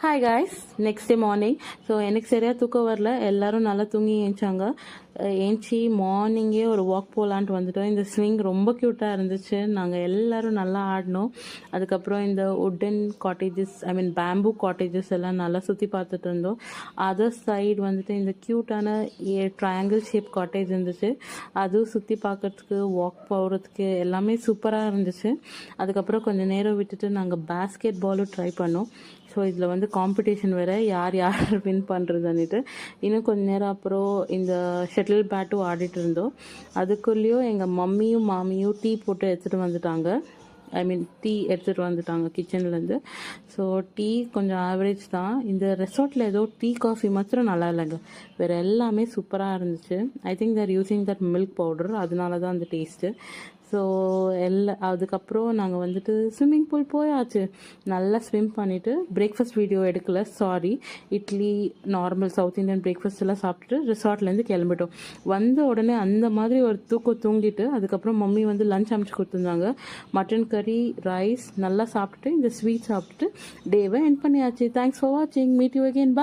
Hi guys, next day morning. So எனக்கு சரியாக தூக்கம் வரல, எல்லோரும் நல்லா தூங்கி ஏஞ்சாங்க. ஏஞ்சி மார்னிங்கே ஒரு வாக் போகலான்ட்டு வந்துட்டோம். இந்த ஸ்விங் ரொம்ப க்யூட்டாக இருந்துச்சு. நாங்கள் எல்லோரும் நல்லா ஆடினோம். அதுக்கப்புறம் இந்த உட்டன் காட்டேஜஸ், பேம்பூ காட்டேஜஸ் எல்லாம் நல்லா சுற்றி பார்த்துட்டு இருந்தோம். அதர் சைடு வந்துட்டு இந்த க்யூட்டான ட்ரையாங்கிள் ஷேப் காட்டேஜ் இருந்துச்சு. அதுவும் சுற்றி பார்க்கறதுக்கு, வாக் போகிறதுக்கு எல்லாமே சூப்பராக இருந்துச்சு. அதுக்கப்புறம் கொஞ்சம் நேரம் விட்டுட்டு நாங்கள் பேஸ்கெட் பாலும் ட்ரை பண்ணோம். ஸோ இதில் வந்து காம்படிஷன் வேறு, யார் வின் பண்ணுறதுன்னுட்டு. இன்னும் கொஞ்சம் நேரம் அப்புறம் இந்த ஷட்டில் பேட்டும் ஆடிட்டு இருந்தோம். அதுக்குள்ளேயும் எங்கள் மம்மியும் மாமியும் டீ போட்டு எடுத்துகிட்டு வந்துட்டாங்க. டீ எடுத்துகிட்டு வந்துட்டாங்க கிச்சன்லேருந்து. ஸோ டீ கொஞ்சம் ஆவரேஜ் தான். இந்த ரெசார்ட்டில் ஏதோ டீ காஃபி மாத்திரம் நல்லா இல்லைங்க, வேறு எல்லாமே சூப்பராக இருந்துச்சு. I think there using that milk powder, அதனால தான் அந்த டேஸ்ட்டு. ஸோ அதுக்கப்புறம் நாங்கள் வந்துட்டு ஸ்விம்மிங் பூல் போயாச்சு. நல்லா ஸ்விம் பண்ணிவிட்டு பிரேக்ஃபாஸ்ட் வீடியோ எடுக்கல, sorry. Idli, normal south Indian breakfast எல்லாம் சாப்பிட்டுட்டு ரிசார்ட்லேருந்து கிளம்பிட்டோம். வந்த உடனே அந்த மாதிரி ஒரு தூங்கிட்டு அதுக்கப்புறம் மம்மி வந்து லஞ்ச் அமைச்சு கொடுத்துருந்தாங்க. மட்டன் கறி, ரைஸ் நல்லா சாப்பிட்டுட்டு இந்த ஸ்வீட் சாப்பிட்டுட்டு டேவை எண்ட் பண்ணியாச்சு. தேங்க்ஸ் ஃபார் வாட்சிங். Meet you again.